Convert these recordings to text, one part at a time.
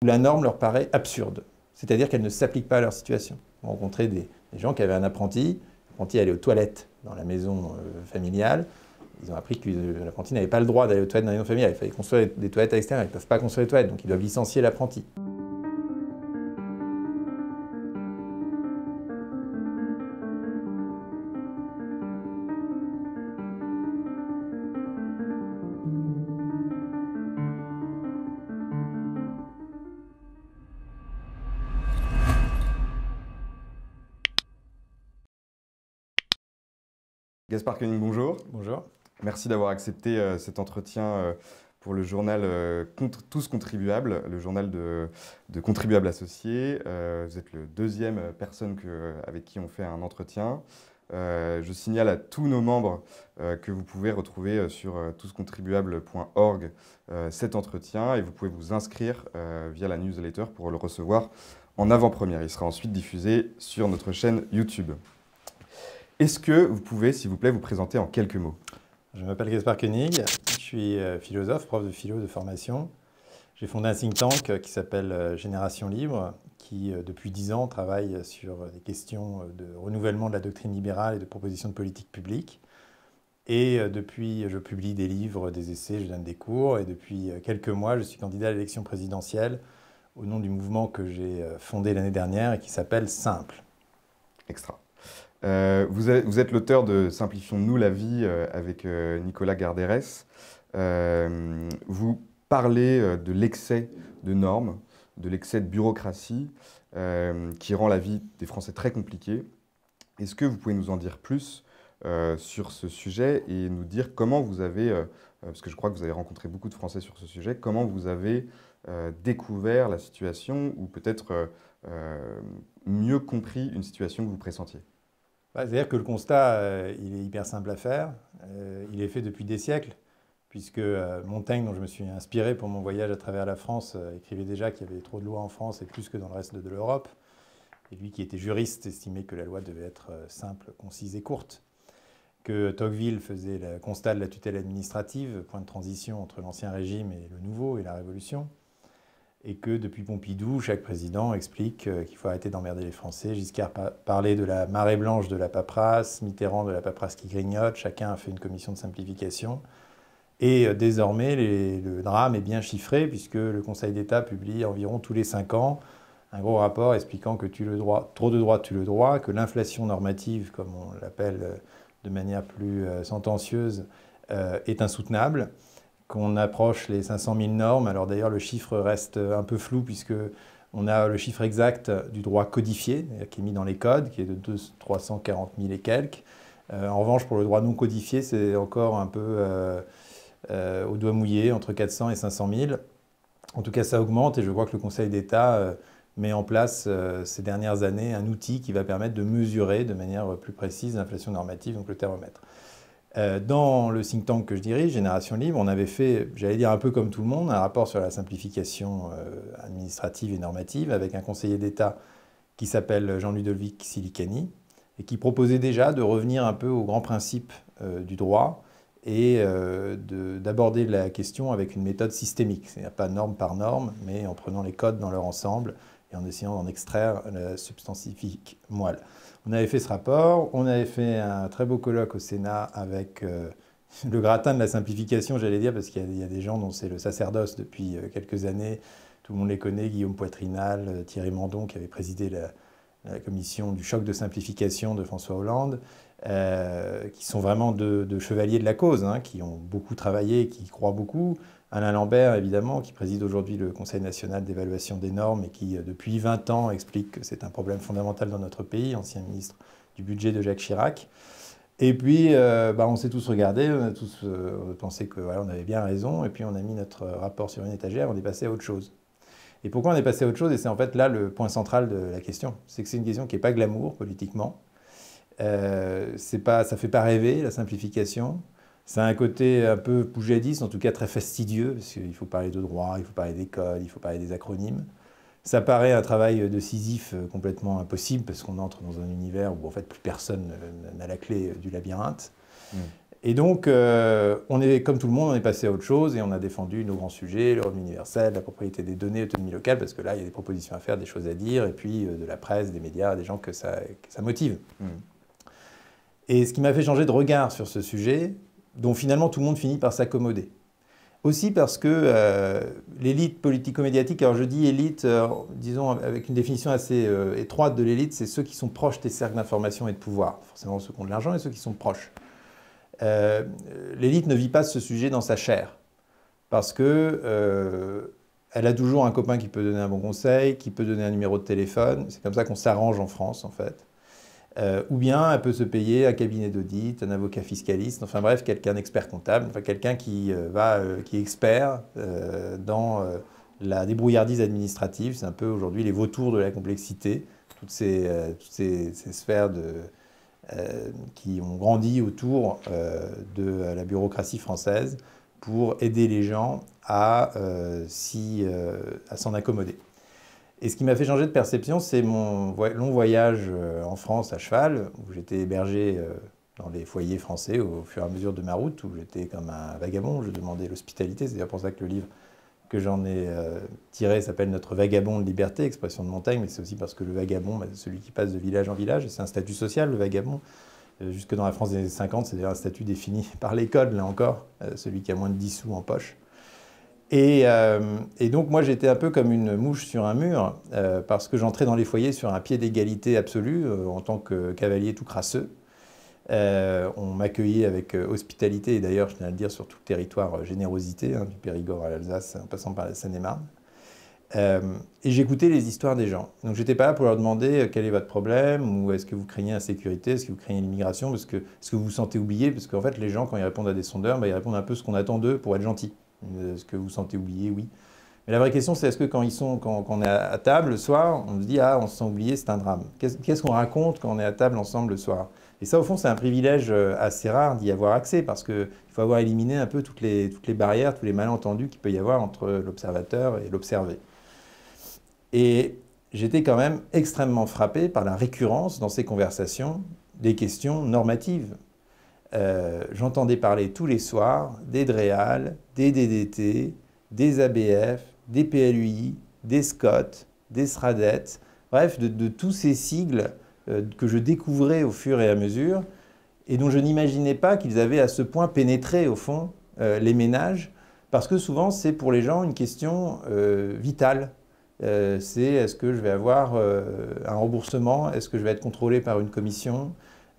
où la norme leur paraît absurde, c'est-à-dire qu'elle ne s'applique pas à leur situation. On rencontrait des gens qui avaient un apprenti, l'apprenti allait aux toilettes dans la maison familiale, ils ont appris que l'apprenti n'avait pas le droit d'aller aux toilettes dans la maison familiale, il fallait construire des toilettes à l'extérieur, ils ne peuvent pas construire des toilettes, donc ils doivent licencier l'apprenti. Gaspard Koenig, bonjour. Bonjour. Merci d'avoir accepté cet entretien pour le journal Tous Contribuables, le journal de contribuables associés. Vous êtes le deuxième personne avec qui on fait un entretien. Je signale à tous nos membres que vous pouvez retrouver sur touscontribuables.org cet entretien et vous pouvez vous inscrire via la newsletter pour le recevoir en avant-première. Il sera ensuite diffusé sur notre chaîne YouTube. Est-ce que vous pouvez, s'il vous plaît, vous présenter en quelques mots? Je m'appelle Gaspard Koenig, je suis philosophe, prof de philo de formation. J'ai fondé un think tank qui s'appelle Génération Libre, qui depuis 10 ans travaille sur des questions de renouvellement de la doctrine libérale et de propositions de politique publique. Et depuis, je publie des livres, des essais, je donne des cours. Et depuis quelques mois, je suis candidat à l'élection présidentielle au nom du mouvement que j'ai fondé l'année dernière et qui s'appelle Simple. Extra. Vous êtes l'auteur de Simplifions-nous la vie avec Nicolas Garderès. Vous parlez de l'excès de normes, de l'excès de bureaucratie qui rend la vie des Français très compliquée. Est-ce que vous pouvez nous en dire plus sur ce sujet et nous dire comment vous avez, parce que je crois que vous avez rencontré beaucoup de Français sur ce sujet, comment vous avez découvert la situation ou peut-être mieux compris une situation que vous pressentiez? C'est-à-dire que le constat, il est hyper simple à faire. Il est fait depuis des siècles, puisque Montaigne, dont je me suis inspiré pour mon voyage à travers la France, écrivait déjà qu'il y avait trop de lois en France et plus que dans le reste de l'Europe. Et lui, qui était juriste, estimait que la loi devait être simple, concise et courte. Que Tocqueville faisait le constat de la tutelle administrative, point de transition entre l'ancien régime et le nouveau et la Révolution. Et que depuis Pompidou, chaque président explique qu'il faut arrêter d'emmerder les Français. Giscard parlait de la marée blanche de la paperasse, Mitterrand de la paperasse qui grignote, chacun a fait une commission de simplification. Et désormais, le drame est bien chiffré, puisque le Conseil d'État publie environ tous les 5 ans un gros rapport expliquant que trop de droit tue le droit, que l'inflation normative, comme on l'appelle de manière plus sentencieuse, est insoutenable, qu'on approche les 500 000 normes. Alors d'ailleurs, le chiffre reste un peu flou puisqu'on a le chiffre exact du droit codifié, qui est mis dans les codes, qui est de 340 000 et quelques. En revanche, pour le droit non codifié, c'est encore un peu au doigt mouillé, entre 400 et 500 000. En tout cas, ça augmente et je crois que le Conseil d'État met en place ces dernières années un outil qui va permettre de mesurer de manière plus précise l'inflation normative, donc le thermomètre. Dans le think tank que je dirige, Génération Libre, on avait fait, j'allais dire un peu comme tout le monde, un rapport sur la simplification administrative et normative avec un conseiller d'État qui s'appelle Jean-Ludovic Silicani et qui proposait déjà de revenir un peu aux grands principes du droit et d'aborder la question avec une méthode systémique, c'est-à-dire pas norme par norme, mais en prenant les codes dans leur ensemble et en essayant d'en extraire la substantifique moelle. On avait fait ce rapport, on avait fait un très beau colloque au Sénat avec le gratin de la simplification, j'allais dire, parce qu'il y a des gens dont c'est le sacerdoce depuis quelques années. Tout le monde les connaît, Guillaume Poitrinal, Thierry Mandon, qui avait présidé la commission du choc de simplification de François Hollande, qui sont vraiment de chevaliers de la cause, hein, qui ont beaucoup travaillé, qui y croient beaucoup. Alain Lambert, évidemment, qui préside aujourd'hui le Conseil national d'évaluation des normes et qui, depuis 20 ans, explique que c'est un problème fondamental dans notre pays, ancien ministre du budget de Jacques Chirac. Et puis, on s'est tous regardés, on a tous pensé que voilà, on avait bien raison, et puis on a mis notre rapport sur une étagère, on est passé à autre chose. Et pourquoi on est passé à autre chose? Et c'est en fait là le point central de la question. C'est que c'est une question qui n'est pas glamour politiquement. Ça ne fait pas rêver, la simplification. Ça a un côté un peu poujadiste, en tout cas très fastidieux, parce qu'il faut parler de droit, il faut parler des codes, il faut parler des acronymes. Ça paraît un travail de Sisyphe complètement impossible, parce qu'on entre dans un univers où en fait plus personne n'a la clé du labyrinthe. Et donc, on est, comme tout le monde, on est passé à autre chose et on a défendu nos grands sujets, le revenu universel, la propriété des données, l'autonomie locale, parce que là, il y a des propositions à faire, des choses à dire, et puis de la presse, des médias, des gens que ça motive. Et ce qui m'a fait changer de regard sur ce sujet, dont finalement tout le monde finit par s'accommoder. Aussi parce que l'élite politico-médiatique, alors je dis élite, disons avec une définition assez étroite de l'élite, c'est ceux qui sont proches des cercles d'information et de pouvoir. Forcément ceux qui ont de l'argent et ceux qui sont proches. L'élite ne vit pas ce sujet dans sa chair, parce que elle a toujours un copain qui peut donner un bon conseil, qui peut donner un numéro de téléphone. C'est comme ça qu'on s'arrange en France, en fait. Ou bien elle peut se payer un cabinet d'audit, un avocat fiscaliste, enfin bref, quelqu'un expert comptable, enfin quelqu'un qui est expert dans la débrouillardise administrative. C'est un peu aujourd'hui les vautours de la complexité, toutes ces sphères qui ont grandi autour de la bureaucratie française pour aider les gens à s'en accommoder. Et ce qui m'a fait changer de perception, c'est mon long voyage en France à cheval, où j'étais hébergé dans les foyers français au fur et à mesure de ma route, où j'étais comme un vagabond, je demandais l'hospitalité. C'est d'ailleurs pour ça que le livre que j'en ai tiré s'appelle Notre vagabond de liberté, expression de Montaigne, mais c'est aussi parce que le vagabond, c'est celui qui passe de village en village, et c'est un statut social, le vagabond. Jusque dans la France des années 50, c'est d'ailleurs un statut défini par les codes, là encore, celui qui a moins de 10 sous en poche. Et donc moi j'étais un peu comme une mouche sur un mur, parce que j'entrais dans les foyers sur un pied d'égalité absolu, en tant que cavalier tout crasseux. On m'accueillait avec hospitalité, et d'ailleurs je tiens à le dire sur tout le territoire, générosité, hein, du Périgord à l'Alsace, en passant par la Seine-et-Marne. Et j'écoutais les histoires des gens. Donc j'étais pas là pour leur demander quel est votre problème, ou est-ce que vous craignez l'insécurité, est-ce que vous craignez l'immigration, est-ce que vous vous sentez oublié, parce qu'en fait les gens quand ils répondent à des sondeurs, ils répondent un peu ce qu'on attend d'eux pour être gentils. Est-ce que vous vous sentez oublié? Oui. Mais la vraie question, c'est est-ce que quand on est à table le soir, on se dit ah, on se sent oublié, c'est un drame. Qu'est-ce qu'on raconte quand on est à table ensemble le soir? Et ça, au fond, c'est un privilège assez rare d'y avoir accès, parce qu'il faut avoir éliminé un peu toutes les barrières, tous les malentendus qu'il peut y avoir entre l'observateur et l'observé. Et j'étais quand même extrêmement frappé par la récurrence dans ces conversations des questions normatives. J'entendais parler tous les soirs des DREAL, des DDT, des ABF, des PLUI, des SCOT, des SRADET, bref, de tous ces sigles que je découvrais au fur et à mesure et dont je n'imaginais pas qu'ils avaient à ce point pénétré, au fond, les ménages, parce que souvent, c'est pour les gens une question vitale. C'est est-ce que je vais avoir un remboursement? Est-ce que je vais être contrôlé par une commission?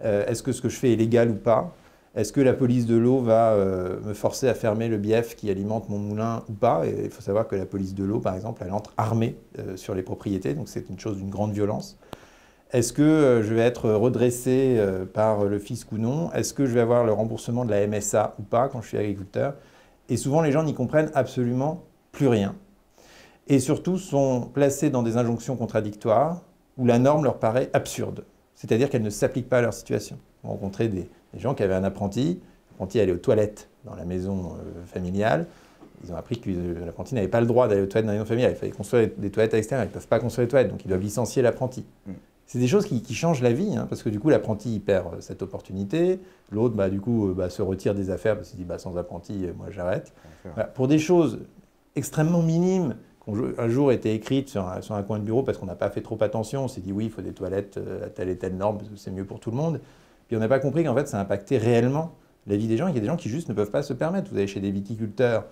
Est-ce que ce que je fais est légal ou pas? Est-ce que la police de l'eau va me forcer à fermer le bief qui alimente mon moulin ou pas? Et il faut savoir que la police de l'eau, par exemple, elle entre armée sur les propriétés, donc c'est une chose d'une grande violence. Est-ce que je vais être redressé par le fisc ou non? Est-ce que je vais avoir le remboursement de la MSA ou pas quand je suis agriculteur? Et souvent, les gens n'y comprennent absolument plus rien. Et surtout, sont placés dans des injonctions contradictoires où la norme leur paraît absurde. C'est-à-dire qu'elle ne s'applique pas à leur situation. On rencontrait des gens qui avaient un apprenti. L'apprenti allait aux toilettes dans la maison familiale. Ils ont appris que l'apprenti n'avait pas le droit d'aller aux toilettes dans la maison familiale. Il fallait construire des toilettes à l'extérieur. Ils ne peuvent pas construire les toilettes, donc ils doivent licencier l'apprenti. C'est des choses qui changent la vie, hein, parce que du coup, l'apprenti il perd cette opportunité. L'autre, du coup, se retire des affaires parce qu'il dit sans apprenti, moi j'arrête. Voilà. Pour des choses extrêmement minimes, qui ont un jour été écrites sur un coin de bureau parce qu'on n'a pas fait trop attention. On s'est dit oui, il faut des toilettes à telle et telle norme, parce que c'est mieux pour tout le monde. Puis on n'a pas compris qu'en fait, ça impactait réellement la vie des gens. Il y a des gens qui juste ne peuvent pas se permettre. Vous allez chez des viticulteurs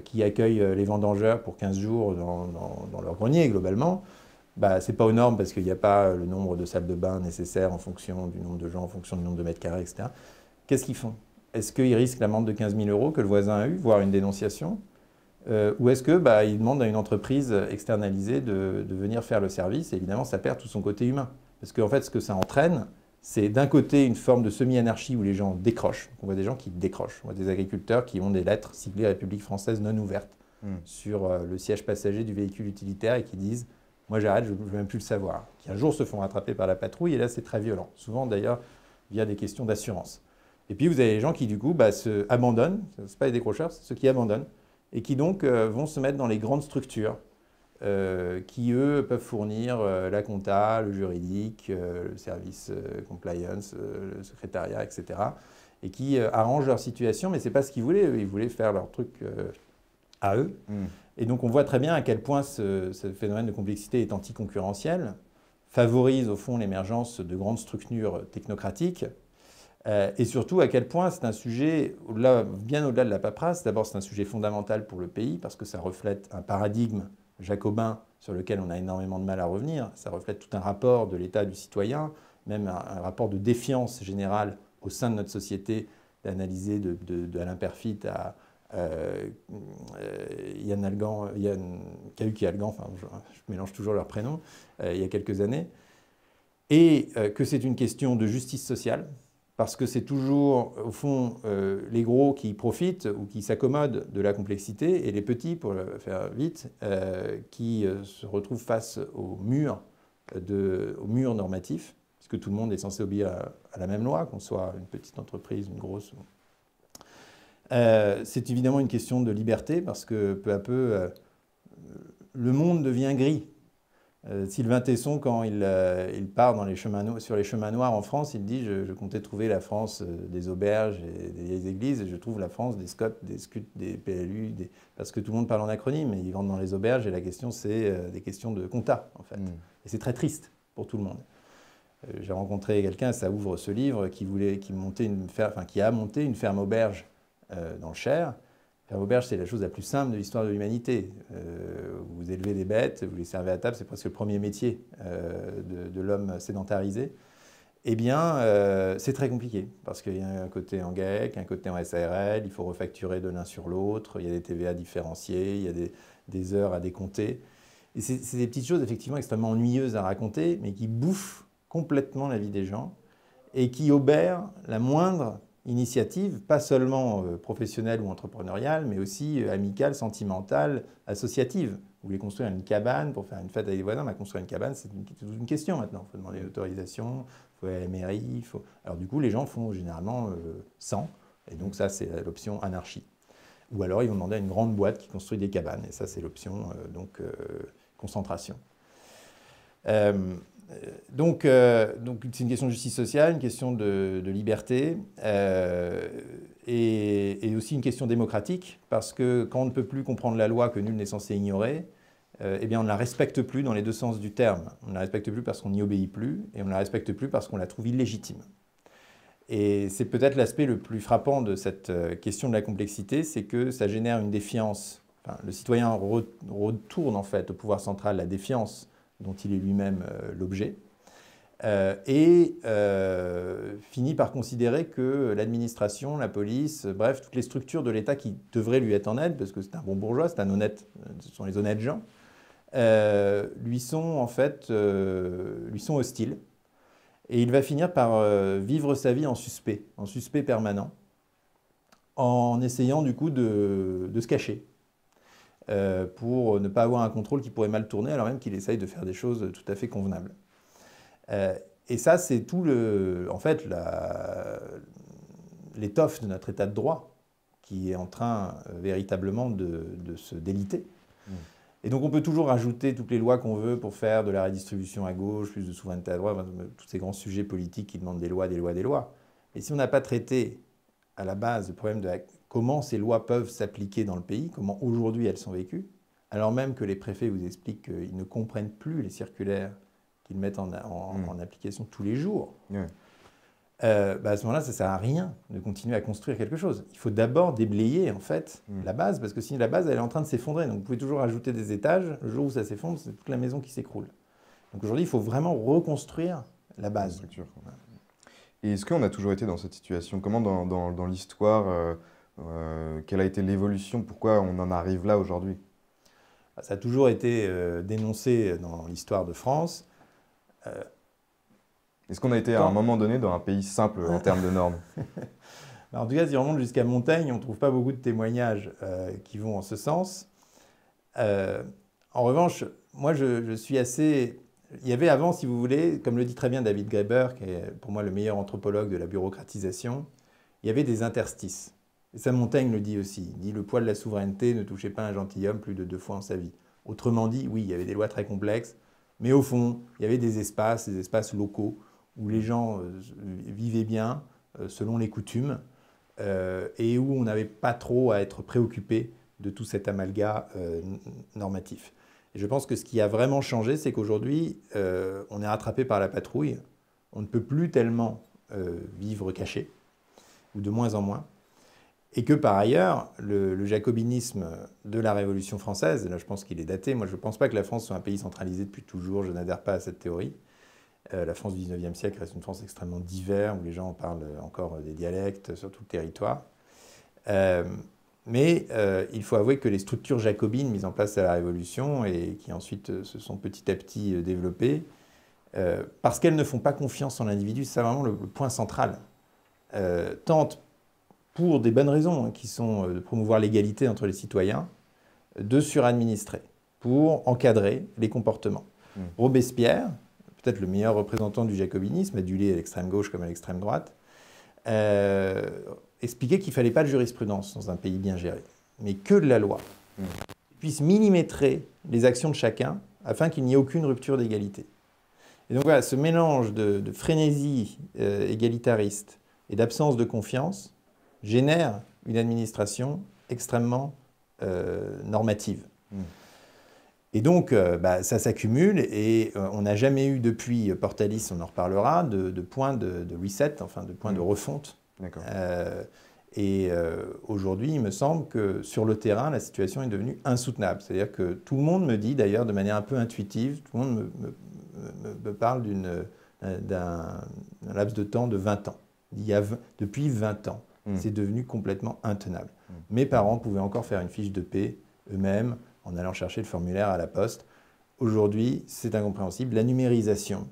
qui accueillent les vendangeurs pour 15 jours dans leur grenier, globalement. Ce n'est pas aux normes parce qu'il n'y a pas le nombre de salles de bain nécessaires en fonction du nombre de gens, en fonction du nombre de mètres carrés, etc. Qu'est-ce qu'ils font? Est-ce qu'ils risquent l'amende de 15 000 € que le voisin a eu, voire une dénonciation? Ou est-ce qu'ils demandent à une entreprise externalisée de venir faire le service? Et évidemment, ça perd tout son côté humain. Parce qu'en fait, ce que ça entraîne, c'est d'un côté une forme de semi-anarchie où les gens décrochent. On voit des gens qui décrochent. On voit des agriculteurs qui ont des lettres siglées République française non ouvertes sur le siège passager du véhicule utilitaire et qui disent « moi j'arrête, je ne veux même plus le savoir ». Qui un jour se font rattraper par la patrouille et là c'est très violent. Souvent d'ailleurs via des questions d'assurance. Et puis vous avez les gens qui du coup se abandonnent. Ce ne sont pas les décrocheurs, c'est ceux qui abandonnent. Et qui donc vont se mettre dans les grandes structures qui, eux, peuvent fournir la compta, le juridique, le service compliance, le secrétariat, etc. et qui arrangent leur situation, mais ce n'est pas ce qu'ils voulaient. Ils voulaient faire leur truc à eux. Et donc on voit très bien à quel point ce phénomène de complexité est anticoncurrentiel, favorise au fond l'émergence de grandes structures technocratiques, et surtout à quel point c'est un sujet, bien au-delà de la paperasse. D'abord, c'est un sujet fondamental pour le pays, parce que ça reflète un paradigme jacobin sur lequel on a énormément de mal à revenir. Ça reflète tout un rapport de l'État du citoyen, même un rapport de défiance générale au sein de notre société, d'analyser de Alain Perfit à Kahuki Algan, enfin, je mélange toujours leurs prénoms, il y a quelques années, et que c'est une question de justice sociale, parce que c'est toujours, au fond, les gros qui profitent ou qui s'accommodent de la complexité, et les petits, pour le faire vite, qui se retrouvent face au mur normatif, puisque tout le monde est censé obéir à la même loi, qu'on soit une petite entreprise, une grosse. C'est évidemment une question de liberté, parce que peu à peu, le monde devient gris. Sylvain Tesson, quand il part sur les chemins noirs en France, il dit je comptais trouver la France des auberges et des églises, et je trouve la France des SCOT, des SCUT, des PLU, parce que tout le monde parle en acronyme, et ils vendent dans les auberges, et la question, c'est des questions de compta, en fait. Et c'est très triste pour tout le monde. J'ai rencontré quelqu'un, ça ouvre ce livre, qui a monté une ferme auberge dans le Cher. Ferme auberge, c'est la chose la plus simple de l'histoire de l'humanité. Vous élevez des bêtes, vous les servez à table, c'est presque le premier métier de l'homme sédentarisé. Eh bien, c'est très compliqué, parce qu'il y a un côté en GAEC, un côté en SARL, il faut refacturer de l'un sur l'autre, il y a des TVA différenciés, il y a des heures à décompter. Et c'est des petites choses effectivement extrêmement ennuyeuses à raconter, mais qui bouffent complètement la vie des gens et qui obèrent la moindre initiative, pas seulement professionnelle ou entrepreneuriale, mais aussi amicale, sentimentale, associative. Vous voulez construire une cabane pour faire une fête avec des voisins, construire une cabane, c'est toute une question maintenant. Il faut demander l'autorisation, il faut aller à la mairie. Alors du coup, les gens font généralement 100, et donc ça, c'est l'option anarchie. Ou alors, ils vont demander à une grande boîte qui construit des cabanes, et ça, c'est l'option concentration. Donc c'est une question de justice sociale, une question de liberté, et aussi une question démocratique, parce que quand on ne peut plus comprendre la loi que nul n'est censé ignorer, eh bien on ne la respecte plus dans les deux sens du terme. On ne la respecte plus parce qu'on n'y obéit plus, et on ne la respecte plus parce qu'on la trouve illégitime. Et c'est peut-être l'aspect le plus frappant de cette question de la complexité, c'est que ça génère une défiance. Enfin, le citoyen retourne en fait au pouvoir central la défiance dont il est lui-même l'objet, et finit par considérer que l'administration, la police, bref, toutes les structures de l'État qui devraient lui être en aide, parce que c'est un bon bourgeois, c'est un honnête, ce sont les honnêtes gens, lui sont hostiles. Et il va finir par vivre sa vie en suspect permanent, en essayant du coup de se cacher. Pour ne pas avoir un contrôle qui pourrait mal tourner, alors même qu'il essaye de faire des choses tout à fait convenables. Et ça, c'est tout l'étoffe de notre état de droit qui est en train véritablement de se déliter. Et donc on peut toujours rajouter toutes les lois qu'on veut pour faire de la redistribution à gauche, plus de souveraineté à droite, tous ces grands sujets politiques qui demandent des lois, des lois, des lois. Et si on n'a pas traité à la base le problème de comment ces lois peuvent s'appliquer dans le pays, comment aujourd'hui elles sont vécues, alors même que les préfets vous expliquent qu'ils ne comprennent plus les circulaires qu'ils mettent en application tous les jours, à ce moment-là, ça ne sert à rien de continuer à construire quelque chose. Il faut d'abord déblayer en fait la base, parce que sinon la base elle est en train de s'effondrer. Donc vous pouvez toujours ajouter des étages, le jour où ça s'effondre, c'est toute la maison qui s'écroule. Donc aujourd'hui, il faut vraiment reconstruire la base. Et est-ce qu'on a toujours été dans cette situation? Comment dans l'histoire, quelle a été l'évolution? Pourquoi on en arrive là aujourd'hui? Ça a toujours été dénoncé dans l'histoire de France. Est-ce qu'on a été à un moment donné dans un pays simple en termes de normes? En tout cas, si on remonte jusqu'à Montaigne, on ne trouve pas beaucoup de témoignages qui vont en ce sens. En revanche, moi je suis assez... Il y avait avant, si vous voulez, comme le dit très bien David Graeber, qui est pour moi le meilleur anthropologue de la bureaucratisation, il y avait des interstices. Et ça, Montaigne le dit aussi. Il dit « Le poids de la souveraineté ne touchait pas un gentilhomme plus de 2 fois en sa vie ». Autrement dit, oui, il y avait des lois très complexes, mais au fond, il y avait des espaces locaux, où les gens vivaient bien selon les coutumes, et où on n'avait pas trop à être préoccupé de tout cet amalgame normatif. Et je pense que ce qui a vraiment changé, c'est qu'aujourd'hui, on est rattrapé par la patrouille. On ne peut plus tellement vivre caché, ou de moins en moins. Et que par ailleurs, le jacobinisme de la Révolution française, là je pense qu'il est daté, moi je ne pense pas que la France soit un pays centralisé depuis toujours, je n'adhère pas à cette théorie. La France du 19e siècle reste une France extrêmement diverse, où les gens parlent encore des dialectes sur tout le territoire. Mais il faut avouer que les structures jacobines mises en place à la Révolution et qui ensuite se sont petit à petit développées, parce qu'elles ne font pas confiance en l'individu, c'est vraiment le point central, tentent, pour des bonnes raisons, qui sont de promouvoir l'égalité entre les citoyens, de suradministrer, pour encadrer les comportements. Robespierre, peut-être le meilleur représentant du jacobinisme, adulé à l'extrême gauche comme à l'extrême droite, expliquait qu'il ne fallait pas de jurisprudence dans un pays bien géré, mais que de la loi, qui puisse millimétrer les actions de chacun afin qu'il n'y ait aucune rupture d'égalité. Et donc voilà, ce mélange de frénésie égalitariste et d'absence de confiance génère une administration extrêmement normative. Et donc, ça s'accumule et on n'a jamais eu depuis Portalis, on en reparlera, de point de reset, enfin de point de refonte. Aujourd'hui, il me semble que sur le terrain, la situation est devenue insoutenable. C'est-à-dire que tout le monde me dit, d'ailleurs, de manière un peu intuitive, tout le monde me parle d'un laps de temps de 20 ans. Depuis 20 ans, c'est devenu complètement intenable. Mes parents pouvaient encore faire une fiche de paie eux-mêmes en allant chercher le formulaire à la poste. Aujourd'hui, c'est incompréhensible. La numérisation,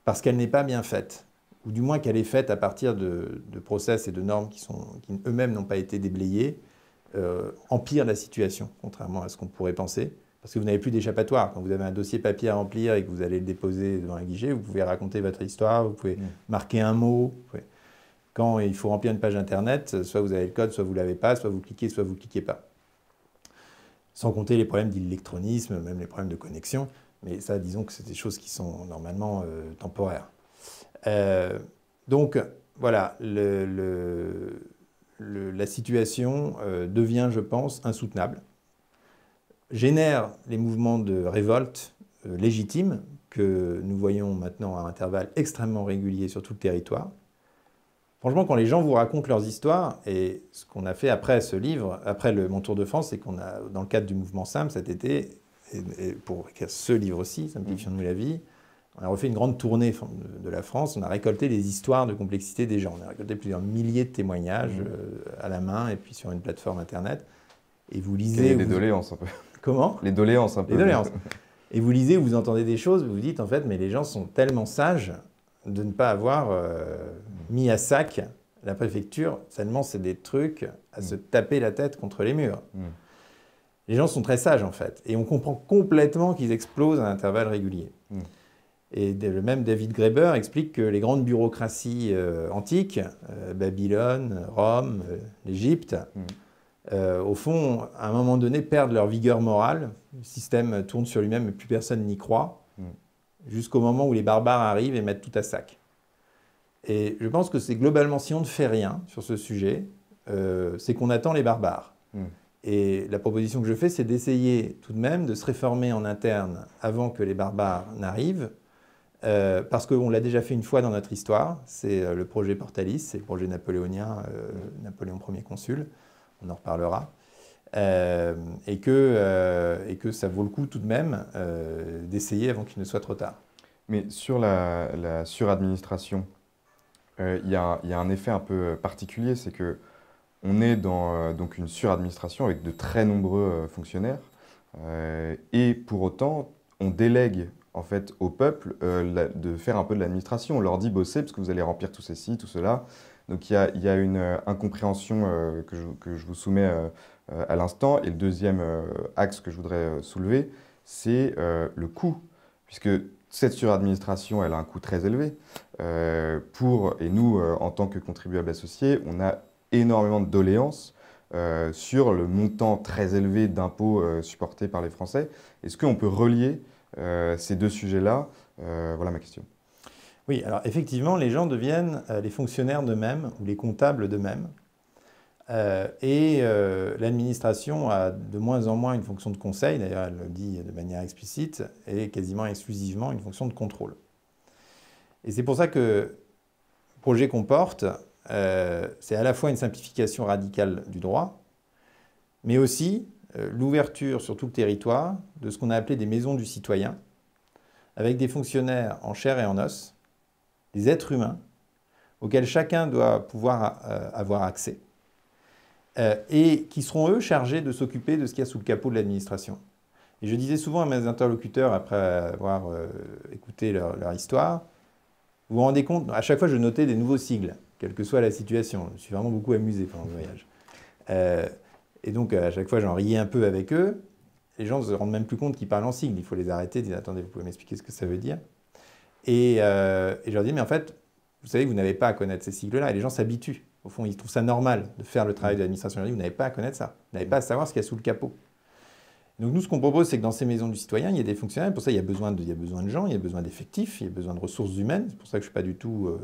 parce qu'elle n'est pas bien faite, ou du moins qu'elle est faite à partir de process et de normes qui eux-mêmes n'ont pas été déblayés, empire la situation, contrairement à ce qu'on pourrait penser. Parce que vous n'avez plus d'échappatoire. Quand vous avez un dossier papier à remplir et que vous allez le déposer devant un guichet, vous pouvez raconter votre histoire, vous pouvez marquer un mot. Quand il faut remplir une page Internet, soit vous avez le code, soit vous ne l'avez pas, soit vous cliquez pas. Sans compter les problèmes d'électronisme, même les problèmes de connexion. Mais ça, disons que c'est des choses qui sont normalement temporaires. Donc, voilà, la situation devient, je pense, insoutenable. Génère les mouvements de révolte légitimes que nous voyons maintenant à intervalles extrêmement réguliers sur tout le territoire. Franchement, quand les gens vous racontent leurs histoires, et ce qu'on a fait après ce livre, après mon Tour de France, c'est qu'on a, dans le cadre du mouvement Simple cet été, et pour écrire ce livre-ci, Simplifions-nous la vie, on a refait une grande tournée de la France, on a récolté les histoires de complexité des gens. On a récolté plusieurs milliers de témoignages à la main et puis sur une plateforme Internet. Et vous lisez... Les doléances un peu. Comment ? Les doléances un peu. Les doléances. Et vous lisez, vous entendez des choses, vous vous dites en fait, mais les gens sont tellement sages de ne pas avoir mis à sac la préfecture. Seulement, c'est des trucs à se taper la tête contre les murs. Les gens sont très sages en fait. Et on comprend complètement qu'ils explosent à intervalles réguliers. Et le même David Graeber explique que les grandes bureaucraties antiques, Babylone, Rome, l'Égypte, au fond, à un moment donné, perdent leur vigueur morale. Le système tourne sur lui-même et plus personne n'y croit, jusqu'au moment où les barbares arrivent et mettent tout à sac. Et je pense que c'est globalement, si on ne fait rien sur ce sujet, c'est qu'on attend les barbares. Et la proposition que je fais, c'est d'essayer tout de même de se réformer en interne avant que les barbares n'arrivent, parce qu'on l'a déjà fait une fois dans notre histoire, c'est le projet Portalis, c'est le projet napoléonien, Napoléon Ier consul, on en reparlera, et que ça vaut le coup tout de même d'essayer avant qu'il ne soit trop tard. Mais sur la suradministration, il y a un effet un peu particulier, c'est que on est dans donc une suradministration avec de très nombreux fonctionnaires, et pour autant, on délègue en fait au peuple de faire un peu de l'administration. On leur dit bosser parce que vous allez remplir tout ceci, tout cela. Donc il y a une incompréhension que je vous soumets à l'instant. Et le deuxième axe que je voudrais soulever, c'est le coût, puisque cette suradministration, elle a un coût très élevé. Et nous, en tant que contribuables associés, on a énormément de doléances sur le montant très élevé d'impôts supportés par les Français. Est-ce qu'on peut relier ces deux sujets-là? Voilà ma question. Oui, alors effectivement, les gens deviennent les fonctionnaires d'eux-mêmes ou les comptables d'eux-mêmes. L'administration a de moins en moins une fonction de conseil, d'ailleurs elle le dit de manière explicite, et quasiment exclusivement une fonction de contrôle. Et c'est pour ça que le projet qu'on porte, c'est à la fois une simplification radicale du droit, mais aussi l'ouverture sur tout le territoire de ce qu'on a appelé des maisons du citoyen, avec des fonctionnaires en chair et en os, des êtres humains, auxquels chacun doit pouvoir avoir accès, et qui seront, eux, chargés de s'occuper de ce qu'il y a sous le capot de l'administration. Et je disais souvent à mes interlocuteurs, après avoir écouté leur histoire, vous vous rendez compte, à chaque fois je notais des nouveaux sigles, quelle que soit la situation. Je me suis vraiment beaucoup amusé pendant le voyage. Et donc à chaque fois j'en riais un peu avec eux. Les gens ne se rendent même plus compte qu'ils parlent en sigles. Il faut les arrêter, dire attendez, vous pouvez m'expliquer ce que ça veut dire. Et je leur dis mais en fait, vous savez que vous n'avez pas à connaître ces sigles-là. Et les gens s'habituent. Au fond, ils trouvent ça normal de faire le travail de l'administration. Je leur dis vous n'avez pas à connaître ça. Vous n'avez pas à savoir ce qu'il y a sous le capot. Donc nous, ce qu'on propose, c'est que dans ces maisons du citoyen, il y a des fonctionnaires. Pour ça, il y a besoin de gens, il y a besoin d'effectifs, il y a besoin de ressources humaines. C'est pour ça que je ne suis pas du tout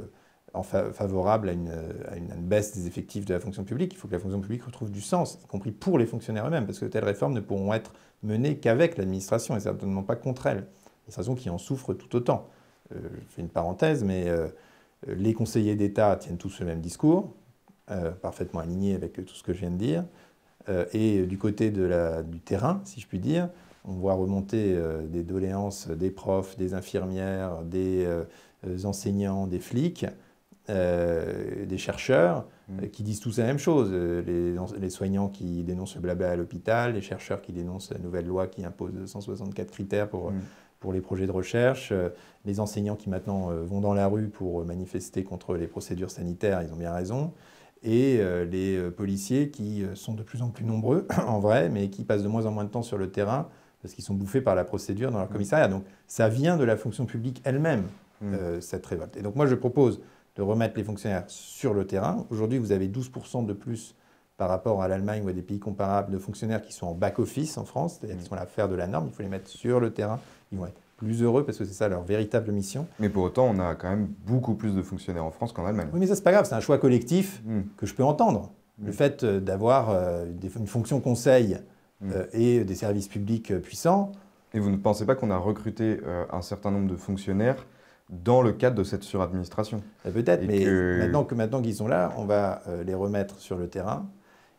favorable à une baisse des effectifs de la fonction publique. Il faut que la fonction publique retrouve du sens, y compris pour les fonctionnaires eux-mêmes, parce que telles réformes ne pourront être menées qu'avec l'administration, et certainement pas contre elle. L'administration qui en souffre tout autant. Je fais une parenthèse, mais les conseillers d'État tiennent tous le même discours, parfaitement aligné avec tout ce que je viens de dire. Et du côté du terrain, si je puis dire, on voit remonter des doléances des profs, des infirmières, des enseignants, des flics, des chercheurs, qui disent tous la même chose. Les soignants qui dénoncent le blabla à l'hôpital, les chercheurs qui dénoncent la nouvelle loi qui impose 164 critères pour les projets de recherche, les enseignants qui maintenant vont dans la rue pour manifester contre les procédures sanitaires, ils ont bien raison. Et les policiers qui sont de plus en plus nombreux, en vrai, mais qui passent de moins en moins de temps sur le terrain parce qu'ils sont bouffés par la procédure dans leur commissariat. Donc ça vient de la fonction publique elle-même, cette révolte. Et donc moi je propose de remettre les fonctionnaires sur le terrain. Aujourd'hui vous avez 12% de plus par rapport à l'Allemagne ou à des pays comparables de fonctionnaires qui sont en back-office en France, c'est-à-dire qui sont à l'affaire de la norme, il faut les mettre sur le terrain, ils vont être plus heureux parce que c'est ça leur véritable mission. Mais pour autant, on a quand même beaucoup plus de fonctionnaires en France qu'en Allemagne. Oui, mais ça, c'est pas grave, c'est un choix collectif que je peux entendre. Le fait d'avoir une fonction conseil et des services publics puissants. Et vous ne pensez pas qu'on a recruté un certain nombre de fonctionnaires dans le cadre de cette suradministration? Peut-être, mais maintenant qu'ils sont là, on va les remettre sur le terrain.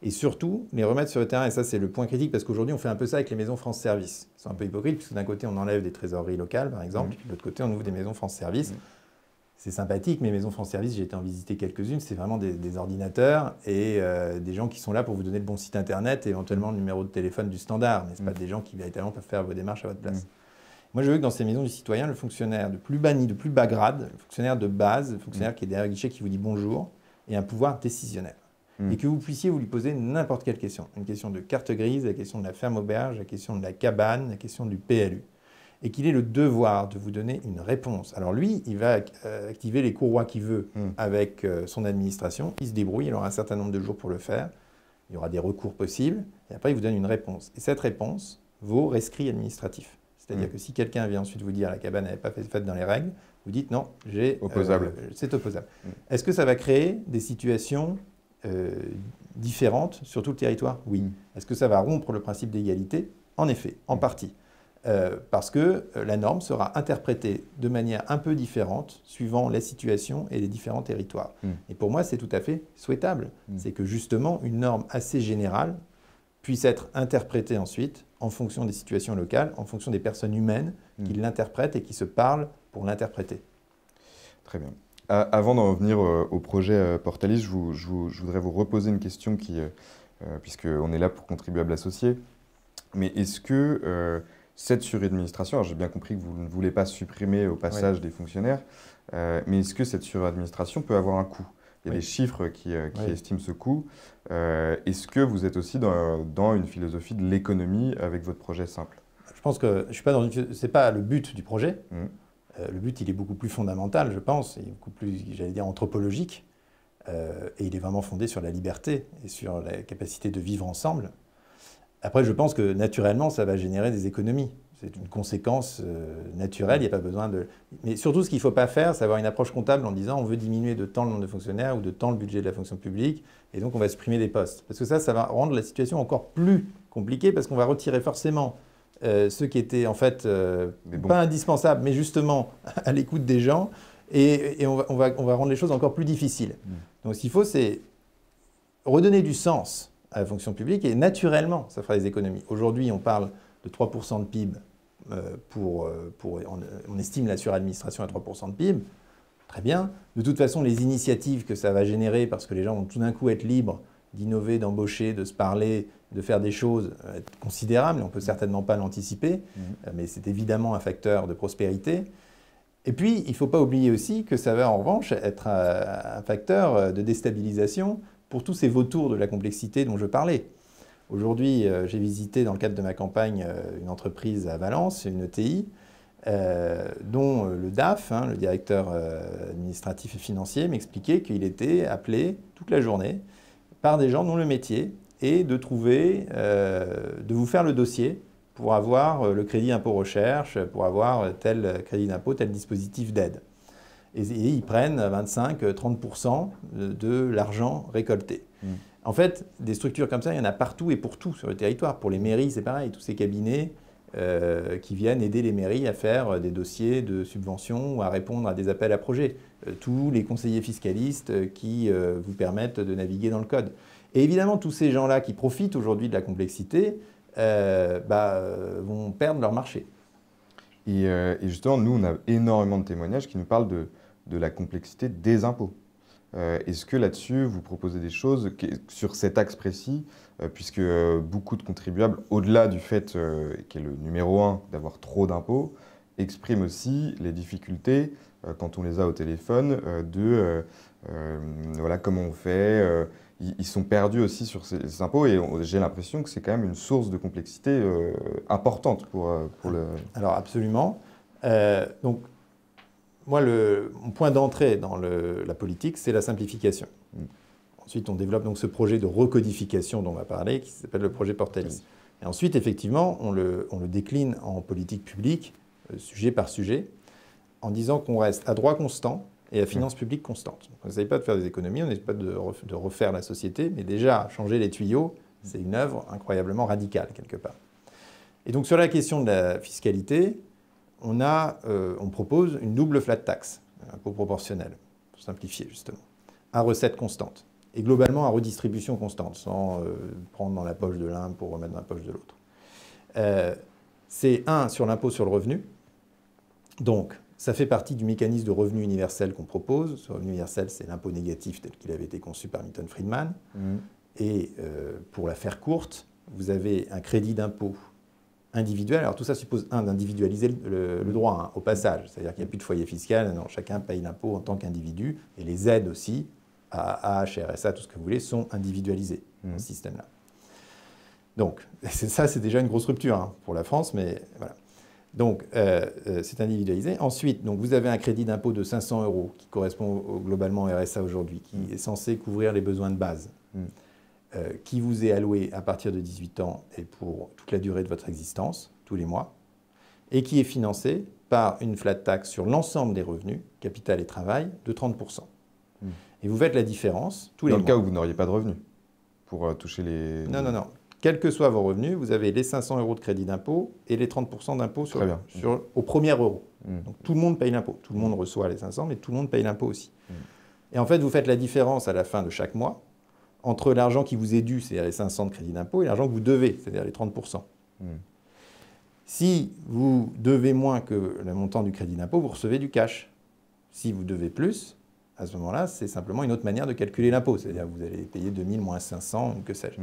Et surtout, les remettre sur le terrain, et ça c'est le point critique, parce qu'aujourd'hui on fait un peu ça avec les maisons France Service. Ils sont un peu hypocrites, puisque d'un côté on enlève des trésoreries locales, par exemple, puis de l'autre côté on ouvre des maisons France Service. C'est sympathique, mais maisons France Service, j'ai été en visiter quelques-unes, c'est vraiment des ordinateurs et des gens qui sont là pour vous donner le bon site internet et éventuellement le numéro de téléphone du standard, mais ce pas des gens qui véritablement peuvent faire vos démarches à votre place. Moi je veux que dans ces maisons du citoyen, le fonctionnaire de plus bas grade, le fonctionnaire de base, le fonctionnaire qui est derrière le guichet qui vous dit bonjour, ait un pouvoir décisionnaire. Et que vous puissiez vous lui poser n'importe quelle question. Une question de carte grise, la question de la ferme auberge, la question de la cabane, la question du PLU. Et qu'il ait le devoir de vous donner une réponse. Alors lui, il va activer les courroies qu'il veut avec son administration. Il se débrouille, il aura un certain nombre de jours pour le faire. Il y aura des recours possibles. Et après, il vous donne une réponse. Et cette réponse vaut rescrit administratif. C'est-à-dire que si quelqu'un vient ensuite vous dire la cabane n'avait pas été faite dans les règles, vous dites non, opposable. C'est opposable. Est-ce que ça va créer des situations différentes sur tout le territoire? Oui. Est-ce que ça va rompre le principe d'égalité? En effet, en partie. Parce que la norme sera interprétée de manière un peu différente suivant la situation et les différents territoires. Et pour moi, c'est tout à fait souhaitable. C'est que justement, une norme assez générale puisse être interprétée ensuite en fonction des situations locales, en fonction des personnes humaines qui l'interprètent et qui se parlent pour l'interpréter. Très bien. Avant d'en revenir au projet Portalis, je voudrais vous reposer une question puisqu'on est là pour contribuables associés. Mais est-ce que cette suradministration, alors j'ai bien compris que vous ne voulez pas supprimer au passage des fonctionnaires, mais est-ce que cette suradministration peut avoir un coût? Il y a des chiffres qui estiment ce coût. Est-ce que vous êtes aussi dans une philosophie de l'économie avec votre projet simple? Je pense que je suis pas c'est pas le but du projet. Le but, il est beaucoup plus fondamental, je pense, et beaucoup plus, j'allais dire, anthropologique. Et il est vraiment fondé sur la liberté et sur la capacité de vivre ensemble. Après, je pense que naturellement, ça va générer des économies C'est une conséquence naturelle, il n'y a pas besoin de... Mais surtout, ce qu'il ne faut pas faire, c'est avoir une approche comptable en disant on veut diminuer de tant le nombre de fonctionnaires ou de tant le budget de la fonction publique, et donc on va supprimer des postes. Parce que ça va rendre la situation encore plus compliquée, parce qu'on va retirer forcément ceux qui étaient en fait pas indispensables, mais justement à l'écoute des gens, et on va rendre les choses encore plus difficiles. Donc ce qu'il faut, c'est redonner du sens à la fonction publique, et naturellement, ça fera des économies. Aujourd'hui, on parle de 3% de PIB, on estime la suradministration à 3% de PIB, très bien. De toute façon, les initiatives que ça va générer, parce que les gens vont tout d'un coup être libres d'innover, d'embaucher, de se parler, de faire des choses, être considérables, et on ne peut certainement pas l'anticiper, mais c'est évidemment un facteur de prospérité. Et puis, il ne faut pas oublier aussi que ça va en revanche être un facteur de déstabilisation pour tous ces vautours de la complexité dont je parlais. Aujourd'hui, j'ai visité dans le cadre de ma campagne une entreprise à Valence, une ETI, dont le DAF, le directeur administratif et financier, m'expliquait qu'il était appelé toute la journée par des gens dont le métier est de trouver, de vous faire le dossier pour avoir le crédit impôt recherche, pour avoir tel crédit d'impôt, tel dispositif d'aide. Et ils prennent 25-30% de l'argent récolté. En fait, des structures comme ça, il y en a partout et pour tout sur le territoire. Pour les mairies, c'est pareil, tous ces cabinets qui viennent aider les mairies à faire des dossiers de subventions ou à répondre à des appels à projets. Tous les conseillers fiscalistes qui vous permettent de naviguer dans le code. Et évidemment, tous ces gens-là qui profitent aujourd'hui de la complexité vont perdre leur marché. Et justement, nous, on a énormément de témoignages qui nous parlent de la complexité des impôts. Est-ce que là-dessus, vous proposez des choses sur cet axe précis, puisque beaucoup de contribuables, au-delà du fait, qui est le numéro 1, d'avoir trop d'impôts, expriment aussi les difficultés, quand on les a au téléphone, voilà, comment on fait. Ils sont perdus aussi sur ces impôts, et j'ai l'impression que c'est quand même une source de complexité importante pour le... Alors absolument. Donc, moi, mon point d'entrée dans la politique, c'est la simplification. Ensuite, on développe donc ce projet de recodification dont on va parler, qui s'appelle le projet Portalis. Et ensuite, effectivement, on le décline en politique publique, sujet par sujet, en disant qu'on reste à droit constant et à finances publiques constantes. On n'essaye pas de faire des économies, on n'essaye pas de refaire la société, mais déjà, changer les tuyaux, c'est une œuvre incroyablement radicale, quelque part. Et donc, sur la question de la fiscalité, on propose une double flat tax, impôt proportionnel, pour simplifier justement, à recette constante, et globalement à redistribution constante, sans prendre dans la poche de l'un pour remettre dans la poche de l'autre. C'est sur l'impôt sur le revenu, donc ça fait partie du mécanisme de revenu universel qu'on propose. Ce revenu universel, c'est l'impôt négatif tel qu'il avait été conçu par Milton Friedman, et pour la faire courte, vous avez un crédit d'impôt individuel. Alors tout ça suppose, d'individualiser le droit au passage. C'est-à-dire qu'il n'y a plus de foyer fiscal, non, chacun paye l'impôt en tant qu'individu, et les aides aussi, AAH, RSA, tout ce que vous voulez, sont individualisées dans ce système-là. Donc ça, c'est déjà une grosse rupture pour la France, mais voilà. Donc c'est individualisé. Ensuite, donc, vous avez un crédit d'impôt de 500 € qui correspond globalement au RSA aujourd'hui, qui est censé couvrir les besoins de base. Qui vous est alloué à partir de 18 ans et pour toute la durée de votre existence, tous les mois, et qui est financé par une flat tax sur l'ensemble des revenus, capital et travail, de 30%. Et vous faites la différence tous les mois. Dans le cas où vous n'auriez pas de revenus, pour toucher les... Non. Quels que soient vos revenus, vous avez les 500 € de crédit d'impôt et les 30% d'impôt au premier euro. Donc tout le monde paye l'impôt. Tout le monde reçoit les 500, mais tout le monde paye l'impôt aussi. Et en fait, vous faites la différence à la fin de chaque mois entre l'argent qui vous est dû, c'est-à-dire les 500 de crédit d'impôt, et l'argent que vous devez, c'est-à-dire les 30%. Si vous devez moins que le montant du crédit d'impôt, vous recevez du cash. Si vous devez plus, à ce moment-là, c'est simplement une autre manière de calculer l'impôt. C'est-à-dire que vous allez payer 2000 moins 500, ou que sais-je.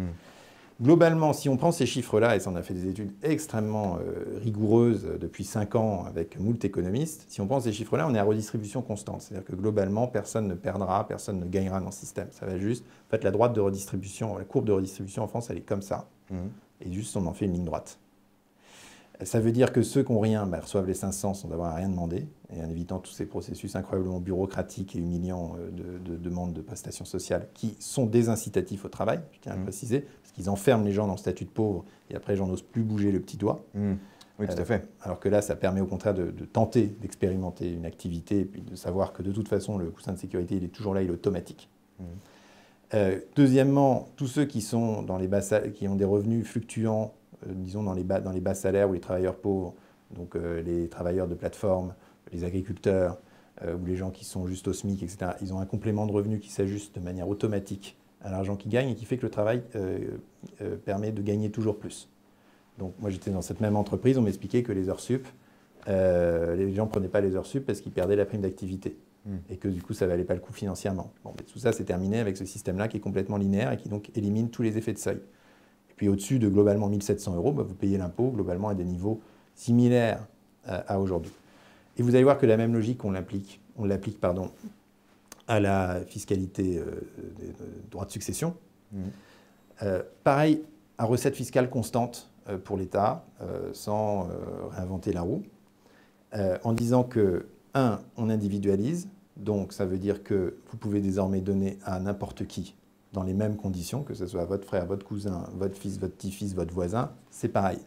Globalement, si on prend ces chiffres-là, et ça on a fait des études extrêmement rigoureuses depuis 5 ans avec moult économistes, si on prend ces chiffres-là, on est à redistribution constante. C'est-à-dire que globalement, personne ne perdra, personne ne gagnera dans le système. Ça va juste... En fait, la droite de redistribution, la courbe de redistribution en France, elle est comme ça. Et juste, on en fait une ligne droite. Ça veut dire que ceux qui n'ont rien reçoivent les 500 sans avoir à rien demander, et en évitant tous ces processus incroyablement bureaucratiques et humiliants de demande de prestations sociales qui sont désincitatifs au travail, je tiens à le préciser, parce qu'ils enferment les gens dans le statut de pauvre, et après, les gens n'osent plus bouger le petit doigt. Oui, tout à fait. Alors que là, ça permet au contraire de tenter d'expérimenter une activité et puis de savoir que de toute façon, le coussin de sécurité, il est toujours là, il est automatique. Deuxièmement, tous ceux qui sont dans les qui ont des revenus fluctuants, disons dans les bas salaires ou les travailleurs pauvres, donc les travailleurs de plateforme, les agriculteurs ou les gens qui sont juste au SMIC, etc., ils ont un complément de revenus qui s'ajuste de manière automatique à l'argent qu'ils gagnent et qui fait que le travail permet de gagner toujours plus. Donc moi j'étais dans cette même entreprise, on m'expliquait que les heures sup, les gens ne prenaient pas les heures sup parce qu'ils perdaient la prime d'activité. Et que du coup, ça ne valait pas le coup financièrement. Bon, mais tout ça, c'est terminé avec ce système-là qui est complètement linéaire et qui donc élimine tous les effets de seuil. Et puis au-dessus de globalement 1 700 €, bah, vous payez l'impôt globalement à des niveaux similaires à aujourd'hui. Et vous allez voir que la même logique, on l'applique à la fiscalité des droits de succession. Pareil, à recette fiscale constante pour l'État, sans réinventer la roue, en disant que, on individualise. Donc, ça veut dire que vous pouvez désormais donner à n'importe qui, dans les mêmes conditions, que ce soit votre frère, votre cousin, votre fils, votre petit-fils, votre voisin, c'est pareil.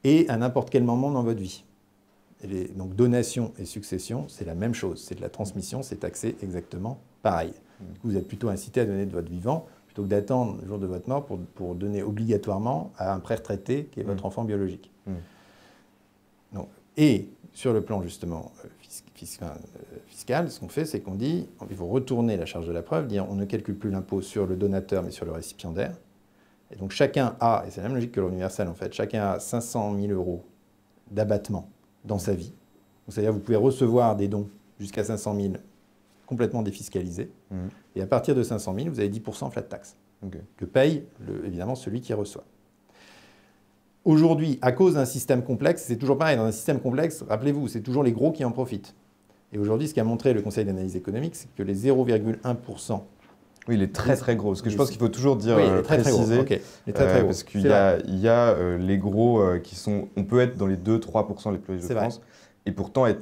Et à n'importe quel moment dans votre vie. Donc, donation et succession, c'est la même chose. C'est de la transmission, c'est taxé exactement pareil. Du coup, vous êtes plutôt incité à donner de votre vivant, plutôt que d'attendre le jour de votre mort pour donner obligatoirement à un pré-retraité qui est votre enfant biologique. Donc, et sur le plan justement fiscal, ce qu'on fait, c'est qu'on dit, il faut retourner la charge de la preuve, dire on ne calcule plus l'impôt sur le donateur, mais sur le récipiendaire. Et donc chacun a, et c'est la même logique que l'universel en fait, chacun a 500 000 € d'abattement dans sa vie. C'est-à-dire vous pouvez recevoir des dons jusqu'à 500 000 complètement défiscalisés. Et à partir de 500 000, vous avez 10% flat tax, que paye évidemment celui qui reçoit. Aujourd'hui, à cause d'un système complexe, c'est toujours pareil, dans un système complexe, rappelez-vous, c'est toujours les gros qui en profitent. Et aujourd'hui, ce qu'a montré le Conseil d'analyse économique, c'est que les 0,1%... Oui, il est très très gros. Parce que je pense qu'il faut toujours dire, très, préciser, très gros. Il est très, très gros. Parce qu'il y a les gros qui sont... On peut être dans les 2-3% les plus riches de France, et pourtant être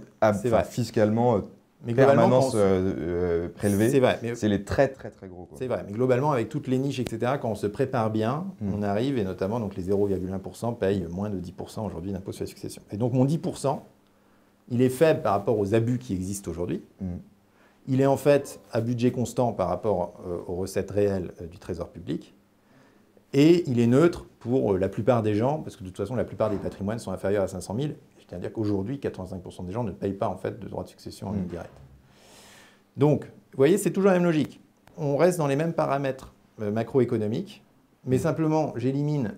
fiscalement permanence prélevée. C'est vrai. Mais c'est les très très très gros. C'est vrai, mais globalement, avec toutes les niches, etc., quand on se prépare bien, on arrive, et notamment donc les 0,1% payent moins de 10% aujourd'hui d'impôt sur la succession. Et donc mon 10%, il est faible par rapport aux abus qui existent aujourd'hui. Il est en fait à budget constant par rapport aux recettes réelles du Trésor public. Et il est neutre pour la plupart des gens, parce que de toute façon, la plupart des patrimoines sont inférieurs à 500 000. Je tiens à dire qu'aujourd'hui, 85% des gens ne payent pas en fait de droits de succession en indirect. Donc, vous voyez, c'est toujours la même logique. On reste dans les mêmes paramètres macroéconomiques, mais simplement, j'élimine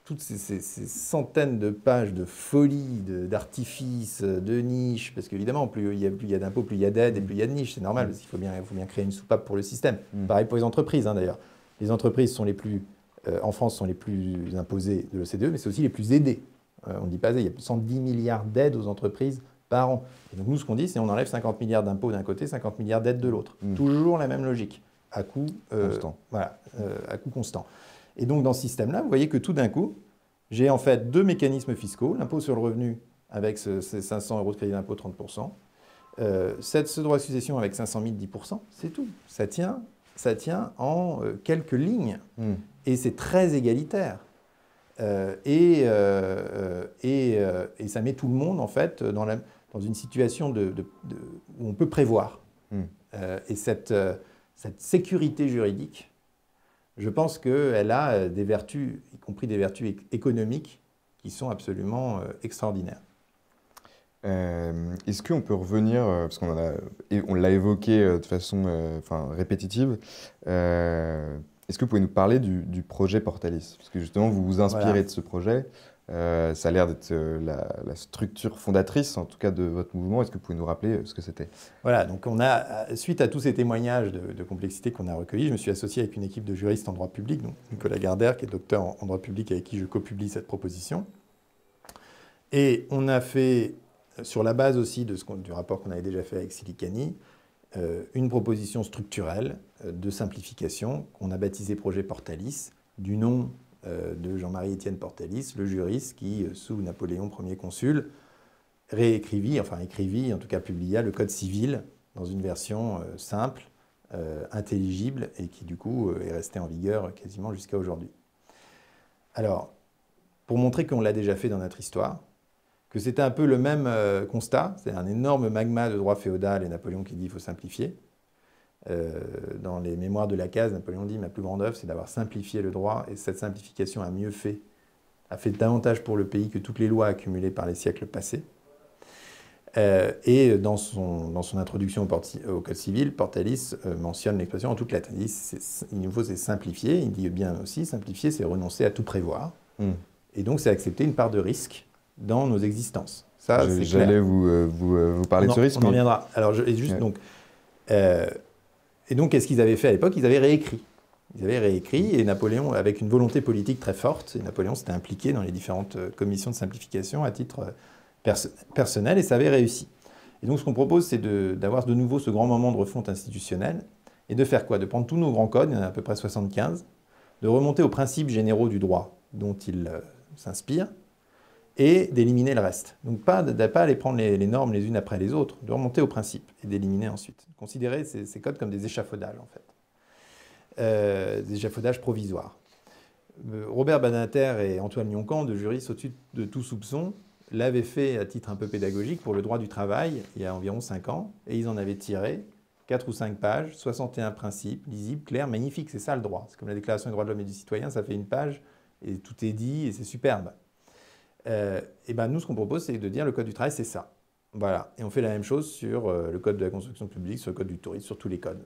toutes ces centaines de pages de folie, d'artifices, de niches, parce qu'évidemment, plus il y a d'impôts, plus il y a d'aides et plus il y a de niches, c'est normal, parce qu'il faut bien créer une soupape pour le système. Pareil pour les entreprises, d'ailleurs. Les entreprises sont en France sont les plus imposées de l'OCDE, mais c'est aussi les plus aidées. On ne dit pas ça, il y a 110 milliards d'aides aux entreprises par an. Et donc nous, ce qu'on dit, c'est qu'on enlève 50 milliards d'impôts d'un côté, 50 milliards d'aides de l'autre. Toujours la même logique, à coût constant. Voilà, à coût constant. Et donc dans ce système-là, vous voyez que tout d'un coup, j'ai en fait deux mécanismes fiscaux, l'impôt sur le revenu avec ces 500 € de crédit d'impôt, 30%, ce droit de succession avec 500 000, 10%, c'est tout. Ça tient en quelques lignes. Et c'est très égalitaire. Et ça met tout le monde, en fait, dans une situation où on peut prévoir. Et cette sécurité juridique, je pense qu'elle a des vertus, y compris des vertus économiques, qui sont absolument extraordinaires. Est-ce qu'on peut revenir, parce on l'a évoqué de façon répétitive, est-ce que vous pouvez nous parler du projet Portalis? Parce que justement, vous vous inspirez de ce projet. Ça a l'air d'être la structure fondatrice, en tout cas, de votre mouvement. Est-ce que vous pouvez nous rappeler ce que c'était? Voilà, donc suite à tous ces témoignages de complexité qu'on a recueillis, je me suis associé avec une équipe de juristes en droit public, donc Nicolas Gardère, qui est docteur en droit public, avec qui je copublie cette proposition. Et on a fait, sur la base aussi du rapport qu'on avait déjà fait avec Silicani, une proposition structurelle de simplification qu'on a baptisé projet Portalis, du nom de Jean-Marie-Étienne Portalis, le juriste qui, sous Napoléon Ier consul, écrivit, en tout cas publia le Code civil dans une version simple, intelligible, et qui du coup est resté en vigueur quasiment jusqu'à aujourd'hui. Alors, pour montrer qu'on l'a déjà fait dans notre histoire, que c'était un peu le même constat, c'est un énorme magma de droit féodal et Napoléon qui dit qu'il faut simplifier. Dans les mémoires de Lacaze, Napoléon dit « Ma plus grande œuvre, c'est d'avoir simplifié le droit et cette simplification a fait davantage pour le pays que toutes les lois accumulées par les siècles passés. » Et dans son introduction au Code civil, Portalis mentionne l'expression en toute lettres. Il dit il nous faut c'est simplifier. Il dit bien aussi simplifier, c'est renoncer à tout prévoir. Et donc c'est accepter une part de risque dans nos existences. Ça, c'est clair. J'allais vous parler de ce risque. On en viendra. Alors, et donc, qu'est-ce qu'ils avaient fait à l'époque? Ils avaient réécrit. Et Napoléon, avec une volonté politique très forte, et Napoléon s'était impliqué dans les différentes commissions de simplification à titre personnel, et ça avait réussi. Et donc, ce qu'on propose, c'est d'avoir de nouveau ce grand moment de refonte institutionnelle, et de faire quoi? De prendre tous nos grands codes, il y en a à peu près 75, de remonter aux principes généraux du droit dont ils s'inspirent, et d'éliminer le reste. Donc pas aller prendre les normes les unes après les autres, de remonter aux principes et d'éliminer ensuite. Considérer ces codes comme des échafaudages, en fait. Des échafaudages provisoires. Robert Badinter et Antoine Lyon-Camp, deux juristes au-dessus de tout soupçon, l'avaient fait à titre un peu pédagogique pour le droit du travail, il y a environ 5 ans, et ils en avaient tiré 4 ou 5 pages, 61 principes, lisibles, clairs, magnifiques, c'est ça le droit. C'est comme la Déclaration des droits de l'homme et du citoyen, ça fait une page, et tout est dit, et c'est superbe. Et ben nous, ce qu'on propose, c'est de dire le code du travail, c'est ça. Voilà. Et on fait la même chose sur le code de la construction publique, sur le code du tourisme, sur tous les codes.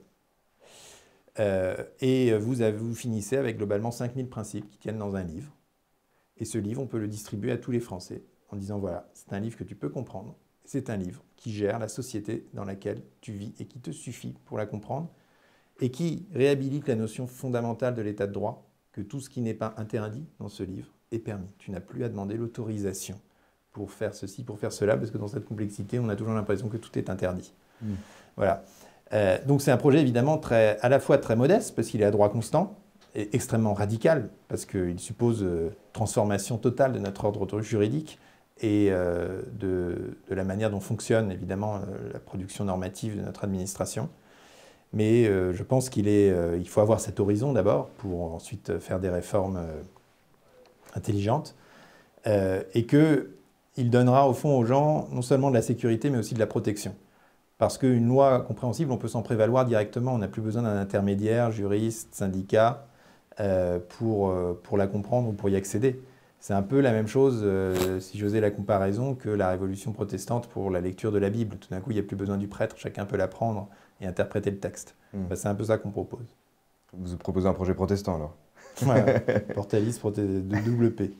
Et vous finissez avec globalement 5000 principes qui tiennent dans un livre. Et ce livre, on peut le distribuer à tous les Français en disant voilà, c'est un livre que tu peux comprendre. C'est un livre qui gère la société dans laquelle tu vis et qui te suffit pour la comprendre et qui réhabilite la notion fondamentale de l'état de droit, que tout ce qui n'est pas interdit dans ce livre est permis. Tu n'as plus à demander l'autorisation pour faire ceci, pour faire cela, parce que dans cette complexité, on a toujours l'impression que tout est interdit. Voilà. Donc c'est un projet évidemment à la fois très modeste, parce qu'il est à droit constant, et extrêmement radical, parce qu'il suppose transformation totale de notre ordre juridique et de la manière dont fonctionne évidemment la production normative de notre administration. Mais je pense il faut avoir cet horizon d'abord, pour ensuite faire des réformes intelligente, et qu'il donnera au fond aux gens non seulement de la sécurité mais aussi de la protection. Parce qu'une loi compréhensible, on peut s'en prévaloir directement, on n'a plus besoin d'un intermédiaire, juriste, syndicat, pour la comprendre ou pour y accéder. C'est un peu la même chose, si j'osais la comparaison, que la Révolution protestante pour la lecture de la Bible. Tout d'un coup, il n'y a plus besoin du prêtre, chacun peut la prendre et interpréter le texte. C'est un peu ça qu'on propose. Vous proposez un projet protestant alors? Voilà, Portalis de double P.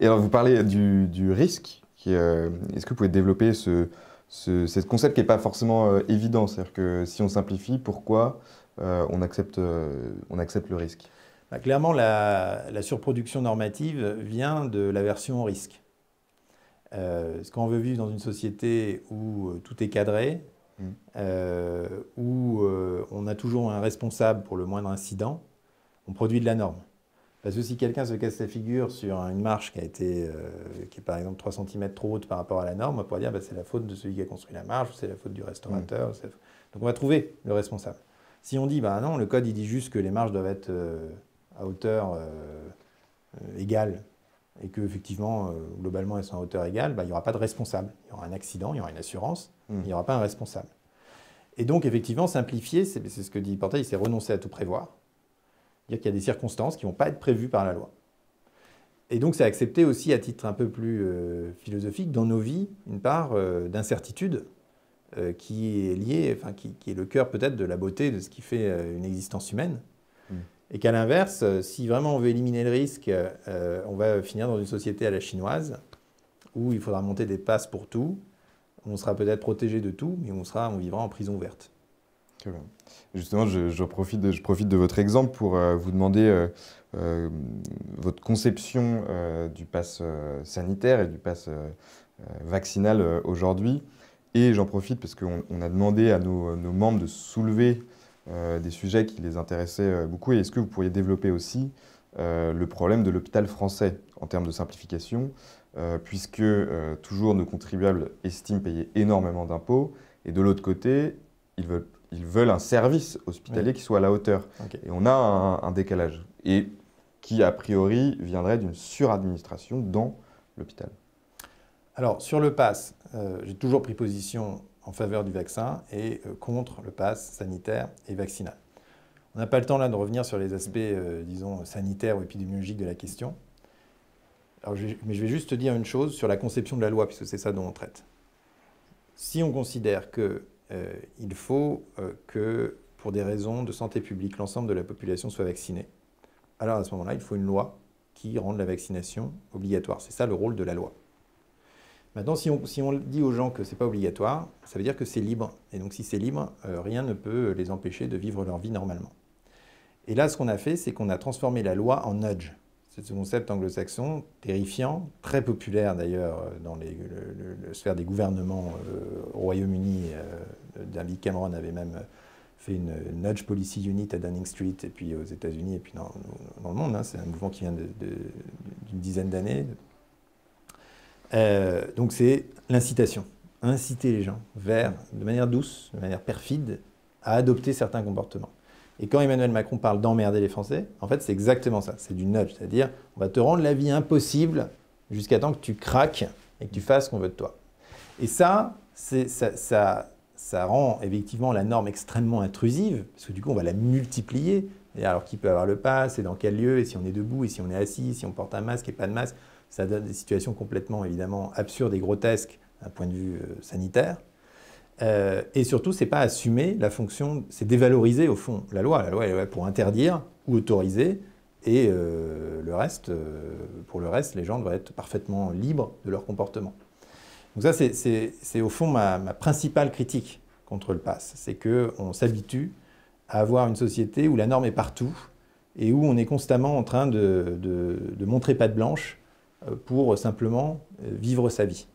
Et alors vous parlez du risque. Est-ce que vous pouvez développer ce concept qui n'est pas forcément évident? C'est-à-dire que si on simplifie, pourquoi on accepte le risque? Clairement, la surproduction normative vient de l'aversion au risque. Quand on veut vivre dans une société où tout est cadré, où on a toujours un responsable pour le moindre incident, on produit de la norme. Parce que si quelqu'un se casse la figure sur une marche qui est par exemple 3 cm trop haute par rapport à la norme, on pourrait dire c'est la faute de celui qui a construit la marche, ou c'est la faute du restaurateur. Donc on va trouver le responsable. Si on dit non, le code il dit juste que les marches doivent être à hauteur égale, et qu'effectivement, globalement, elles sont à hauteur égale, il n'y aura pas de responsable. Il y aura un accident, il y aura une assurance, mais il n'y aura pas un responsable. Et donc, effectivement, simplifier, c'est ce que dit Portail, c'est renoncer à tout prévoir. Dire qu'il y a des circonstances qui ne vont pas être prévues par la loi. Et donc, c'est accepter aussi, à titre un peu plus philosophique, dans nos vies, une part d'incertitude qui est liée, qui est le cœur peut-être de la beauté de ce qui fait une existence humaine. Et qu'à l'inverse, si vraiment on veut éliminer le risque, on va finir dans une société à la chinoise, où il faudra monter des passes pour tout. On sera peut-être protégé de tout, mais on vivra en prison ouverte. Très bien. Justement, je profite de votre exemple pour vous demander votre conception du pass sanitaire et du pass vaccinal aujourd'hui. Et j'en profite parce qu'on a demandé à nos membres de soulever des sujets qui les intéressaient beaucoup. Et est-ce que vous pourriez développer aussi le problème de l'hôpital français en termes de simplification, puisque toujours nos contribuables estiment payer énormément d'impôts, et de l'autre côté, ils veulent un service hospitalier qui soit à la hauteur. Okay. Et on a un décalage. Et qui, a priori, viendrait d'une suradministration dans l'hôpital. Alors, sur le pass, j'ai toujours pris position en faveur du vaccin et contre le pass sanitaire et vaccinal. On n'a pas le temps là de revenir sur les aspects, disons, sanitaires ou épidémiologiques de la question. Alors, mais je vais juste te dire une chose sur la conception de la loi, puisque c'est ça dont on traite. Si on considère qu'il faut que, pour des raisons de santé publique, l'ensemble de la population soit vaccinée, alors à ce moment-là, il faut une loi qui rende la vaccination obligatoire. C'est ça le rôle de la loi. Maintenant, si on dit aux gens que ce n'est pas obligatoire, ça veut dire que c'est libre. Et donc si c'est libre, rien ne peut les empêcher de vivre leur vie normalement. Et là, ce qu'on a fait, c'est qu'on a transformé la loi en nudge. C'est ce concept anglo-saxon, terrifiant, très populaire d'ailleurs dans le sphère des gouvernements au Royaume-Uni. David Cameron avait même fait une nudge policy unit à Downing Street, et puis aux États-Unis, et puis dans le monde. Hein. C'est un mouvement qui vient d'une dizaine d'années. Donc c'est l'incitation. Inciter les gens de manière douce, de manière perfide, à adopter certains comportements. Et quand Emmanuel Macron parle d'emmerder les Français, en fait, c'est exactement ça. C'est du nudge, c'est-à-dire on va te rendre la vie impossible jusqu'à temps que tu craques et que tu fasses ce qu'on veut de toi. Et ça rend effectivement la norme extrêmement intrusive, parce que du coup, on va la multiplier. Et alors, qui peut avoir le pass, et dans quel lieu, et si on est debout, et si on est assis, si on porte un masque et pas de masque, ça donne des situations complètement, évidemment, absurdes et grotesques d'un point de vue sanitaire. Et surtout, ce n'est pas assumer la fonction, c'est dévaloriser au fond la loi. La loi est là pour interdire ou autoriser, et pour le reste, les gens devraient être parfaitement libres de leur comportement. Donc ça, c'est au fond ma principale critique contre le pass. C'est qu'on s'habitue à avoir une société où la norme est partout et où on est constamment en train de montrer patte blanche pour simplement vivre sa vie.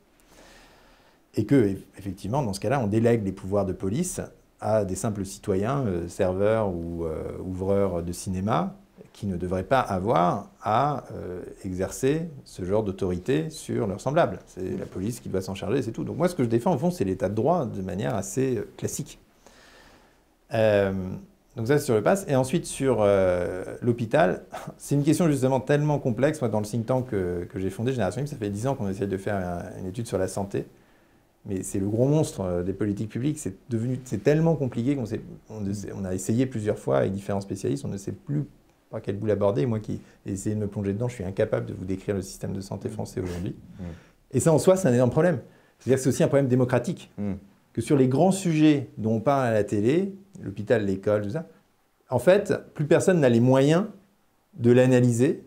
Et que, effectivement, dans ce cas-là, on délègue les pouvoirs de police à des simples citoyens, serveurs ou ouvreurs de cinéma, qui ne devraient pas avoir à exercer ce genre d'autorité sur leurs semblables. C'est la police qui doit s'en charger, c'est tout. Donc moi, ce que je défends, au fond, c'est l'état de droit de manière assez classique. Donc ça, c'est sur le pass. Et ensuite, sur l'hôpital, c'est une question justement tellement complexe. Moi, dans le think tank que j'ai fondé, Génération Libre, ça fait 10 ans qu'on essaie de faire une étude sur la santé. Mais c'est le gros monstre des politiques publiques. C'est tellement compliqué on a essayé plusieurs fois avec différents spécialistes. On ne sait plus par quel bout l'aborder. Moi qui ai essayé de me plonger dedans, je suis incapable de vous décrire le système de santé français aujourd'hui. Et ça, en soi, c'est un énorme problème. C'est-à-dire que c'est aussi un problème démocratique. Que sur les grands sujets dont on parle à la télé, l'hôpital, l'école, tout ça, en fait, plus personne n'a les moyens de l'analyser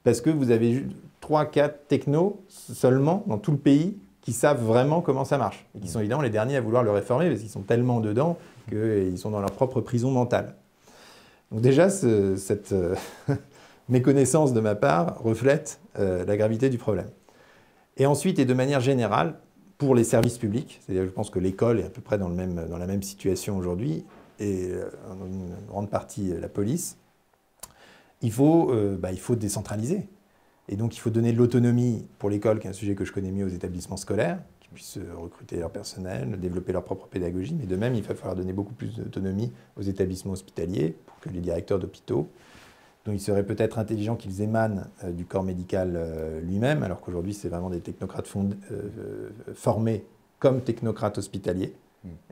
parce que vous avez 3-4 technos seulement dans tout le pays qui savent vraiment comment ça marche et qui sont évidemment les derniers à vouloir le réformer parce qu'ils sont tellement dedans qu'ils sont dans leur propre prison mentale. Donc déjà, cette méconnaissance de ma part reflète la gravité du problème. Et ensuite, et de manière générale, pour les services publics, c'est-à-dire je pense que l'école est à peu près dans la même situation aujourd'hui, et en une grande partie la police, il faut décentraliser. Et donc il faut donner de l'autonomie pour l'école, qui est un sujet que je connais mieux, aux établissements scolaires, qui puissent recruter leur personnel, développer leur propre pédagogie, mais de même il va falloir donner beaucoup plus d'autonomie aux établissements hospitaliers, pour que les directeurs d'hôpitaux, dont il serait peut-être intelligent qu'ils émanent du corps médical lui-même, alors qu'aujourd'hui c'est vraiment des technocrates formés comme technocrates hospitaliers.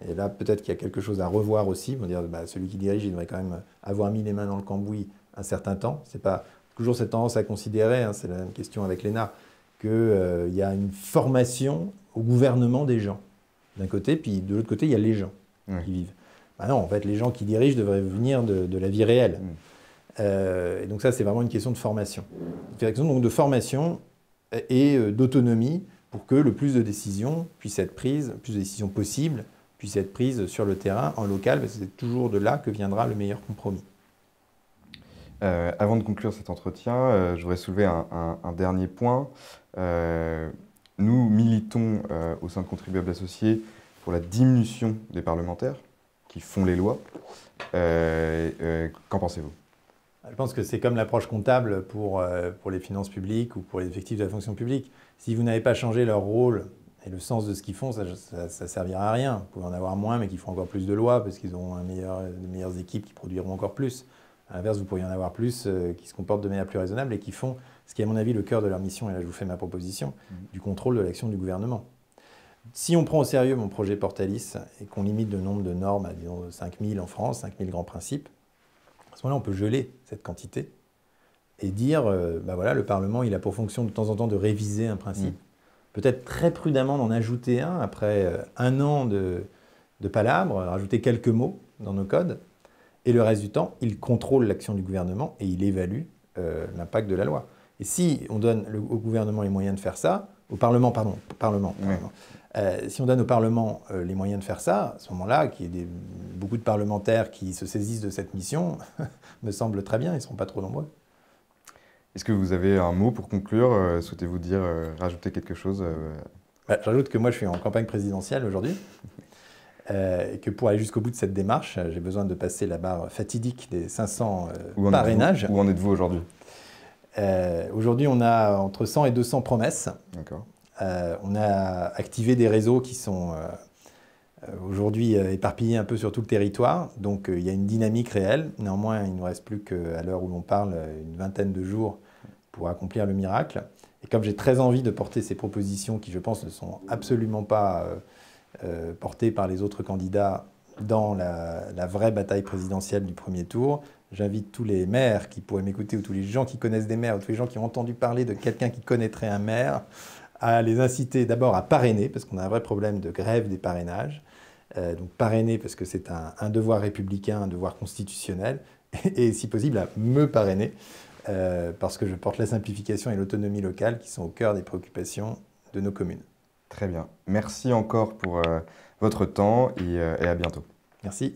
Et là peut-être qu'il y a quelque chose à revoir aussi, on va dire celui qui dirige il devrait quand même avoir mis les mains dans le cambouis un certain temps. C'est pas toujours cette tendance à considérer, hein, c'est la même question avec l'ENA, qu'il y a une formation au gouvernement des gens, d'un côté, puis de l'autre côté, il y a les gens qui vivent. Non, en fait, les gens qui dirigent devraient venir de la vie réelle. Et donc ça, c'est vraiment une question de formation. Une question donc de formation et d'autonomie pour que le plus de décisions puissent être prises, le plus de décisions possibles puissent être prises sur le terrain, en local, parce que c'est toujours de là que viendra le meilleur compromis. Avant de conclure cet entretien, je voudrais soulever un dernier point. Nous militons au sein de Contribuables Associés pour la diminution des parlementaires qui font les lois. Qu'en pensez-vous ? Je pense que c'est comme l'approche comptable pour les finances publiques ou pour les effectifs de la fonction publique. Si vous n'avez pas changé leur rôle et le sens de ce qu'ils font, ça ne servira à rien. Vous pouvez en avoir moins, mais qui feront encore plus de lois parce qu'ils auront de meilleures équipes qui produiront encore plus. À l'inverse, vous pourriez en avoir plus qui se comportent de manière plus raisonnable et qui font ce qui est à mon avis le cœur de leur mission, et là je vous fais ma proposition, du contrôle de l'action du gouvernement. Si on prend au sérieux mon projet Portalis et qu'on limite le nombre de normes à disons 5000 en France, 5000 grands principes, à ce moment-là on peut geler cette quantité et dire, bah voilà, le Parlement il a pour fonction de temps en temps de réviser un principe, peut-être très prudemment d'en ajouter un après un an de palabres, rajouter quelques mots dans nos codes, et le reste du temps, il contrôle l'action du gouvernement et il évalue l'impact de la loi. Et si on donne au gouvernement les moyens de faire ça, au Parlement, si on donne au Parlement les moyens de faire ça, à ce moment-là, qu'il y ait beaucoup de parlementaires qui se saisissent de cette mission, me semble très bien, ils ne seront pas trop nombreux. Est-ce que vous avez un mot pour conclure? Souhaitez-vous dire, rajouter quelque chose? J'ajoute que moi, je suis en campagne présidentielle aujourd'hui. Et que pour aller jusqu'au bout de cette démarche, j'ai besoin de passer la barre fatidique des 500 parrainages. Où en êtes-vous aujourd'hui? Aujourd'hui, on a entre 100 et 200 promesses. D'accord. On a activé des réseaux qui sont aujourd'hui éparpillés un peu sur tout le territoire. Donc il y a une dynamique réelle. Néanmoins, il ne nous reste plus qu'à l'heure où l'on parle, une vingtaine de jours pour accomplir le miracle. Et comme j'ai très envie de porter ces propositions qui, je pense, ne sont absolument pas portées par les autres candidats dans la vraie bataille présidentielle du premier tour, j'invite tous les maires qui pourraient m'écouter, ou tous les gens qui connaissent des maires, ou tous les gens qui ont entendu parler de quelqu'un qui connaîtrait un maire, à les inciter d'abord à parrainer, parce qu'on a un vrai problème de grève des parrainages. Donc parrainer parce que c'est un devoir républicain, un devoir constitutionnel, et si possible à me parrainer, parce que je porte la simplification et l'autonomie locale qui sont au cœur des préoccupations de nos communes. Très bien. Merci encore pour votre temps et à bientôt. Merci.